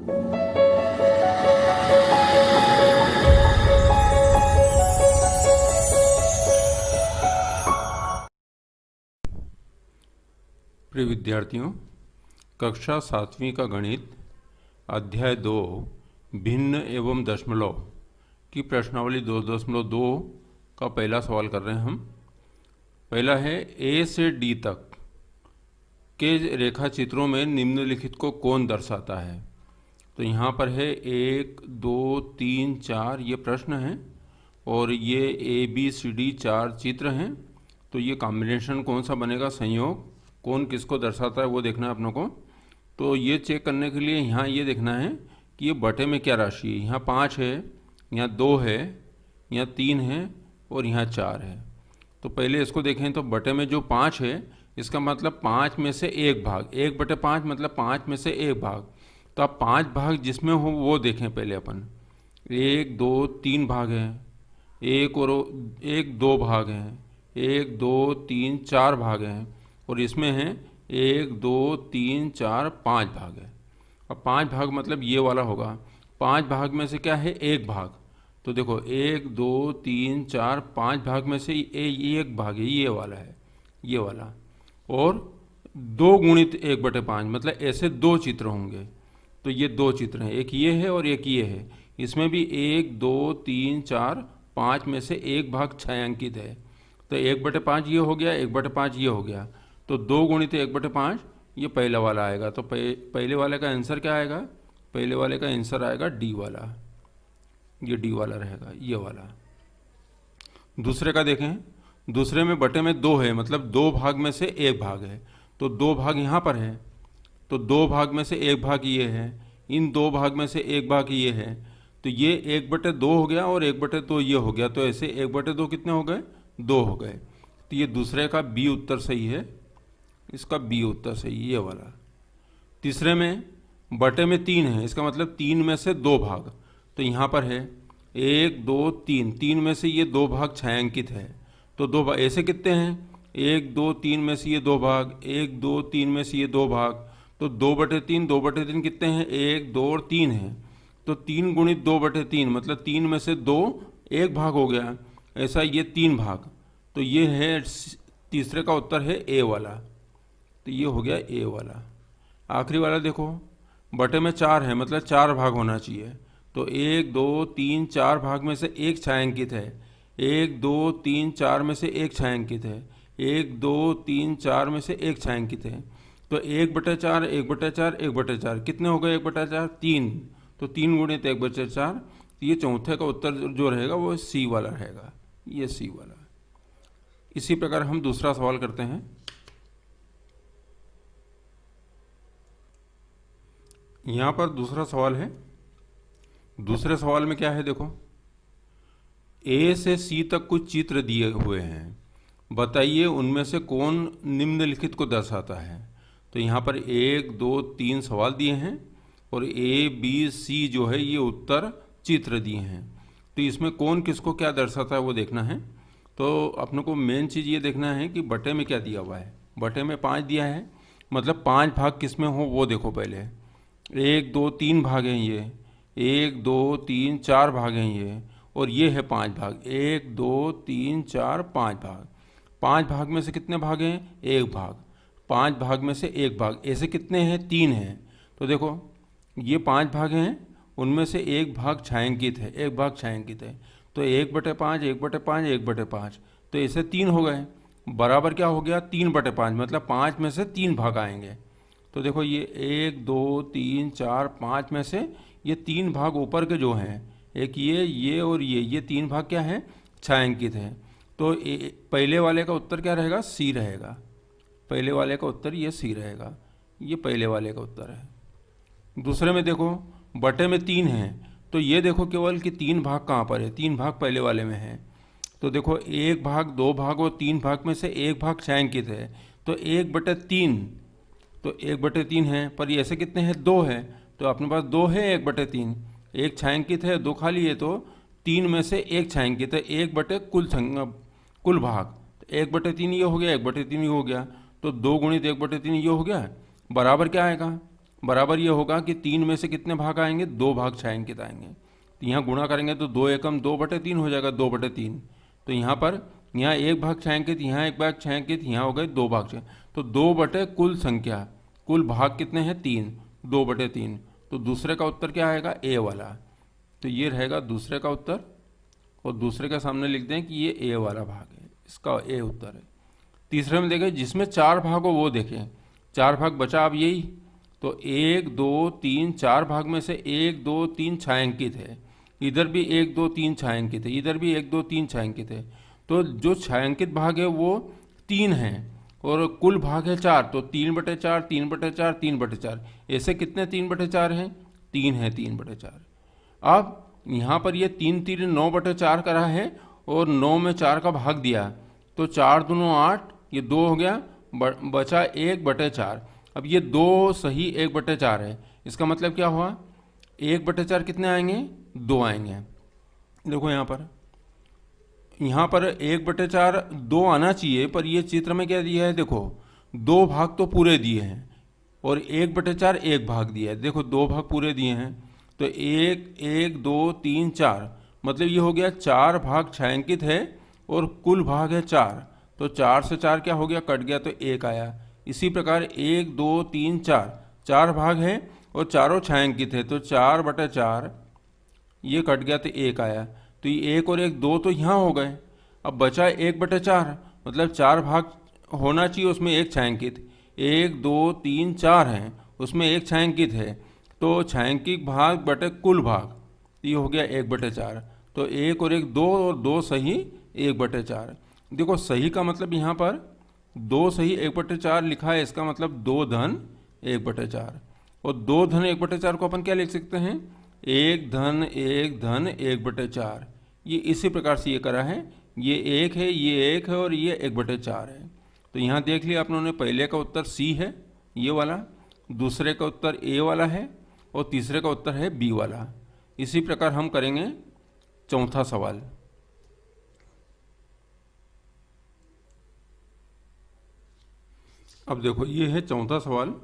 प्रिय विद्यार्थियों, कक्षा 7वीं का गणित अध्याय 2 भिन्न एवं दशमलव की प्रश्नावली 2.2 का पहला सवाल कर रहे हैं हम। पहला है ए से डी तक के रेखा चित्रों में निम्नलिखित को कौन दर्शाता है। तो यहाँ पर है 1, 2, 3, 4 ये प्रश्न हैं और ये ABCD 4 चित्र हैं। तो ये कॉम्बिनेशन कौन सा बनेगा, संयोग कौन किसको दर्शाता है वो देखना है अपनों को। तो ये चेक करने के लिए यहाँ ये देखना है कि ये बटे में क्या राशि है। यहाँ 5 है, यहाँ 2 है, यहाँ 3 है और यहाँ 4 है। तो पहले इसको देखें तो बटे में जो 5 है इसका मतलब 5 में से एक भाग, 1/5 मतलब 5 में से एक भाग। तो अब 5 भाग जिसमें हो वो देखें पहले अपन। 1, 2, 3 भाग हैं, 1 2 भाग हैं, 1, 2, 3, 4 भाग हैं और इसमें हैं 1, 2, 3, 4, 5 भाग है। अब 5 भाग मतलब ये वाला होगा। 5 भाग में से क्या है, एक भाग। तो देखो 1, 2, 3, 4, 5 भाग में से एक भाग है, ये वाला है, ये वाला। और 2 गुणित 1/5 मतलब ऐसे 2 चित्र होंगे। तो ये 2 चित्र हैं, एक ये है और एक ये है। इसमें भी 1, 2, 3, 4, 5 में से एक भाग छायांकित है। तो 1/5 ये हो गया, 1/5 ये हो गया। तो 2 गुणित 1/5 ये पहला वाला आएगा। तो पहले वाले का आंसर क्या आएगा, पहले वाले का आंसर आएगा डी वाला। ये डी वाला रहेगा, ये वाला। दूसरे का देखें, दूसरे में बटे में 2 है मतलब 2 भाग में से एक भाग है। तो 2 भाग यहाँ पर है, तो 2 भाग में से एक भाग ये है, इन 2 भाग में से एक भाग ये है। तो ये 1/2 हो गया और 1/2 ये हो गया। तो ऐसे 1/2 कितने हो गए, 2 हो गए। तो ये दूसरे का बी उत्तर सही है, इसका बी उत्तर सही, ये वाला। तीसरे में बटे में 3 है, इसका मतलब 3 में से 2 भाग। तो यहाँ पर है 1, 2, 3 में से ये 2 भाग छायांकित है। तो 2 भाग ऐसे कितने हैं, 1, 2, 3 में से ये 2 भाग, 1, 2, 3 में से ये 2 भाग। तो 2/3 कितने हैं, 1, 2 और 3 है। तो 3 गुणित 2/3 मतलब 3 में से 2 एक भाग हो गया। ऐसा ये 3 भाग। तो ये है तीसरे का उत्तर है ए वाला। तो ये हो गया ए वाला। आखिरी वाला देखो, बटे में 4 है मतलब 4 भाग होना चाहिए। तो 1, 2, 3, 4 भाग में से एक छायांकित है। 1, 2, 3, 4 में से एक छायांकित है। 1, 2, 3, 4 में से एक छायांकित है। तो 1/4, 1/4, 1/4 कितने हो गए, 1/4 3। तो 3 गुणित 1/4। ये चौथे का उत्तर जो रहेगा वो सी वाला रहेगा, ये सी वाला। इसी प्रकार हम दूसरा सवाल करते हैं। यहाँ पर दूसरा सवाल है। दूसरे सवाल में क्या है देखो, ए से सी तक कुछ चित्र दिए हुए हैं, बताइए उनमें से कौन निम्नलिखित को दर्शाता है। तो यहाँ पर 1, 2, 3 सवाल दिए हैं और ए, बी, सी जो है ये उत्तर चित्र दिए हैं। तो इसमें कौन किसको क्या दर्शाता है वो देखना है। तो अपने को मेन चीज़ ये देखना है कि बटे में क्या दिया हुआ है। बटे में 5 दिया है मतलब 5 भाग किस में हो वो देखो पहले। 1, 2, 3 भाग हैं ये, 1, 2, 3, 4 भाग हैं ये, और ये है 5 भाग। 1, 2, 3, 4, 5 भाग। 5 भाग में से कितने भाग हैं, एक भाग। 5 भाग में से एक भाग, ऐसे कितने हैं, 3 हैं। तो देखो ये 5 भाग हैं, उनमें से एक भाग छायांकित है, एक भाग छायांकित है। तो 1/5, 1/5, 1/5, तो ऐसे 3 हो गए। बराबर क्या हो गया, 3/5 मतलब 5 में से 3 भाग आएंगे। तो देखो ये 1, 2, 3, 4, 5 में से ये 3 भाग ऊपर के जो हैं, एक ये और ये 3 भाग क्या है, छायांकित हैं। तो पहले वाले का उत्तर क्या रहेगा, सी रहेगा। पहले वाले का उत्तर ये सी रहेगा, ये पहले वाले का उत्तर है। दूसरे में देखो बटे में 3 है, तो ये देखो केवल कि 3 भाग कहाँ पर है, 3 भाग पहले वाले में है। तो देखो 1 भाग, 2 भाग और 3 भाग में से एक भाग छायांकित है। तो 1/3, तो 1/3 है, पर ये ऐसे कितने हैं, 2 है। तो अपने पास 2 है 1/3, एक छायांकित है 2 खाली है। तो 3 में से एक छायांकित है, 1/कुल भाग। तो 1/3 ये हो गया, 1/3 ये हो गया। तो 2 गुणित 1/3 ये हो गया, बराबर क्या आएगा, बराबर ये होगा कि 3 में से कितने भाग आएंगे, 2 भाग छायांकित आएंगे। तो यहाँ गुणा करेंगे तो 2 एकम 2/3 हो जाएगा, 2/3। तो यहाँ पर यहाँ 1 भाग छायांकित, यहाँ 1 भाग छायांकित, यहाँ हो गए 2 भाग छायांकित। तो 2 बटे कुल संख्या, कुल भाग कितने हैं 3, 2/3। तो दूसरे का उत्तर क्या आएगा, ए वाला। तो ये रहेगा दूसरे का उत्तर, और दूसरे का सामने लिख दें कि ये ए वाला भाग है, इसका ए उत्तर है। तीसरे में देखें जिसमें 4 भाग हो वो देखें, 4 भाग बचा अब यही। तो 1 2 3 4 भाग में से 1 2 3 छायांकित है, इधर भी 1 2 3 छायांकित है, इधर भी 1 2 3 छायांकित है। तो जो छायांकित भाग है वो 3 है और कुल भाग है 4। तो 3/4 3/4 3/4, ऐसे कितने 3/4 हैं, 3 है 3/4। अब यहाँ पर ये 3 3 9/4 करा है और 9 में 4 का भाग दिया, तो 4 दूनी 8, ये 2 हो गया, बचा 1/4। अब ये 2 सही 1/4 है, इसका मतलब क्या हुआ, 1/4 कितने आएंगे, 2 आएंगे। देखो यहाँ पर 1/4 2 आना चाहिए, पर ये चित्र में क्या दिया है, देखो 2 भाग तो पूरे दिए हैं और 1/4 1 भाग दिया है। देखो 2 भाग पूरे दिए हैं, तो 1 1 2 3 4, मतलब ये हो गया 4 भाग छायांकित है और कुल भाग है 4। तो 4 से 4 क्या हो गया, कट गया, तो 1 आया। इसी प्रकार 1 2 3 4, 4 भाग है और चारों छायांकित है, तो 4/4, ये कट गया तो 1 आया। तो ये 1 और 1 2 तो यहाँ हो गए, अब बचा 1/4, मतलब 4 भाग होना चाहिए, उसमें 1 छायांकित, 1 2 3 4 हैं, उसमें 1 छायांकित है, तो छायांकित भाग बटे कुल भाग, ये हो गया 1/4। तो 1 और 1 2 और 2 सही 1/4। देखो सही का मतलब यहाँ पर 2 सही 1/4 लिखा है, इसका मतलब 2 धन 1/4। और 2 धन 1/4 को अपन क्या लिख सकते हैं, 1 धन 1 धन 1/4। ये इसी प्रकार से ये करा है, ये 1 है, ये 1 है और ये 1/4 है। तो यहाँ देख लिया आप लोगों ने, पहले का उत्तर सी है ये वाला, दूसरे का उत्तर ए वाला है और तीसरे का उत्तर है बी वाला। इसी प्रकार हम करेंगे चौथा सवाल। अब देखो ये है चौथा सवाल।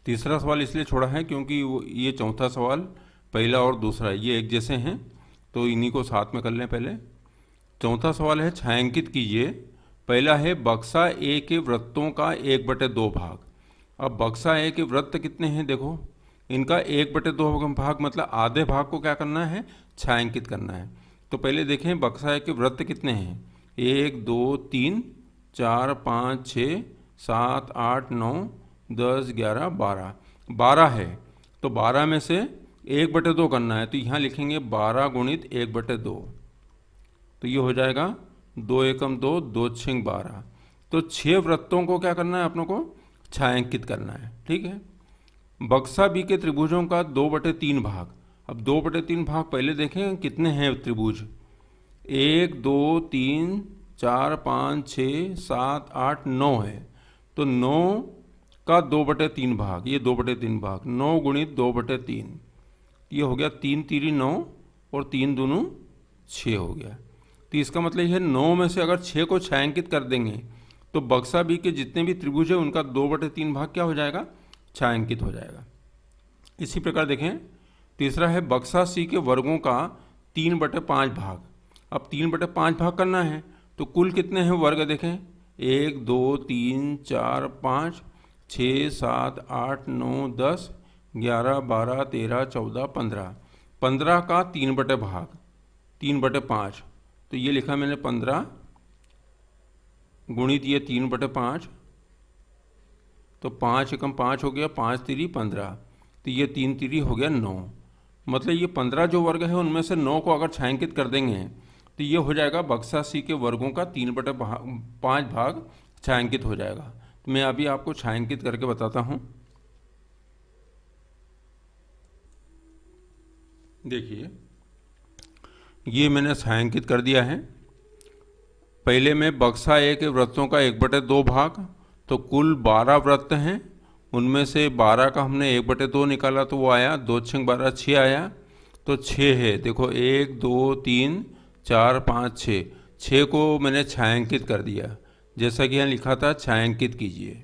तीसरा सवाल इसलिए छोड़ा है क्योंकि ये चौथा सवाल पहला और दूसरा ये एक जैसे हैं, तो इन्हीं को साथ में कर लें। पहले चौथा सवाल है, छायांकित कीजिए। पहला है बक्सा ए के वृत्तों का 1/2 भाग। अब बक्सा ए के वृत्त कितने हैं, देखो इनका 1/2 भाग, मतलब आधे भाग को क्या करना है, छायांकित करना है। तो पहले देखें बक्सा ए के वृत्त कितने हैं, 1 2 3 4 5 6 7 8 9 10 11 12, 12 है। तो 12 में से 1/2 करना है, तो यहाँ लिखेंगे 12 गुणित 1/2। तो ये हो जाएगा 2 एकम 2 2 6 12। तो 6 वृत्तों को क्या करना है, अपनों को छायांकित करना है, ठीक है। बक्सा बी के त्रिभुजों का 2/3 भाग। अब 2/3 भाग पहले देखें कितने हैं त्रिभुज, 1 2 3 4 5 6 7 8 9 है। तो 9 का 2/3 भाग, ये 2/3 भाग, 9 गुणित 2/3, ये हो गया 3 3 9 और 3 दूनू 6 हो गया। तो इसका मतलब है 9 में से अगर 6 को छायांकित कर देंगे तो बक्सा बी के जितने भी त्रिभुज है उनका 2/3 भाग क्या हो जाएगा, छायांकित हो जाएगा। इसी प्रकार देखें तीसरा है बक्सा सी के वर्गों का 3/5 भाग। अब 3/5 भाग करना है, तो कुल कितने हैं वर्ग देखें, 1 2 3 4 5 6 7 8 9 10 11 12 13 14 15, 15 का 3/भाग 3/5। तो ये लिखा मैंने 15 गुणित ये 3/5, तो 5 एकम 5 हो गया, 5 3 15, तो ये 3 3 हो गया 9। मतलब ये 15 जो वर्ग है उनमें से 9 को अगर छायांकित कर देंगे तो ये हो जाएगा बक्सा सी के वर्गों का 3/5 भाग छायांकित हो जाएगा। तो मैं अभी आपको छायांकित करके बताता हूँ। देखिए ये मैंने छायांकित कर दिया है। पहले में बक्सा ए के वृत्तों का 1/2 भाग, तो कुल 12 वृत्त हैं, उनमें से 12 का हमने 1/2 निकाला तो वो आया 2 6 12 6 आया। तो 6 है, देखो 1 2 3 4 5 6, 6 को मैंने छायांकित कर दिया, जैसा कि यहाँ लिखा था छायांकित कीजिए।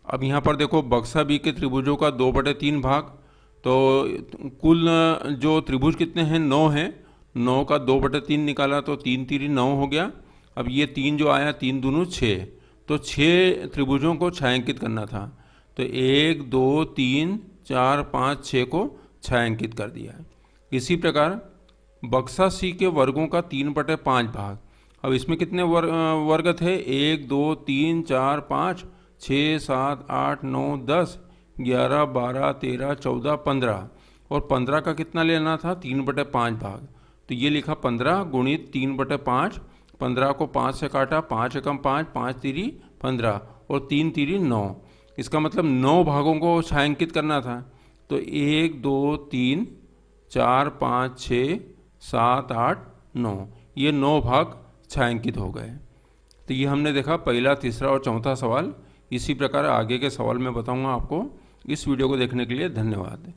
अब यहाँ पर देखो बक्सा बी के त्रिभुजों का 2/3 भाग, तो कुल जो त्रिभुज कितने हैं, 9 हैं। 9 का 2/3 निकाला तो 3 3 9 हो गया। अब ये 3 जो आया, 3 दूनी 6, तो 6 त्रिभुजों को छायांकित करना था। तो 1 2 3 4 5 6 को छायांकित कर दिया है। इसी प्रकार बक्सा सी के वर्गों का 3/5 भाग। अब इसमें कितने वर्ग थे, 1 2 3 4 5 6 7 8 9 10 11 12 13 14 15, और 15 का कितना लेना था, 3/5 भाग। तो ये लिखा 15 गुणित 3/5। 15 को 5 से काटा, 5 एकम 5, 5 तिरी 15 और 3 तिरी 9। इसका मतलब 9 भागों को छायांकित करना था। तो 1 2 3 4 5 6 7 8 9, ये 9 भाग छायांकित हो गए। तो ये हमने देखा पहला, तीसरा और चौथा सवाल। इसी प्रकार आगे के सवाल मैं बताऊंगा आपको। इस वीडियो को देखने के लिए धन्यवाद।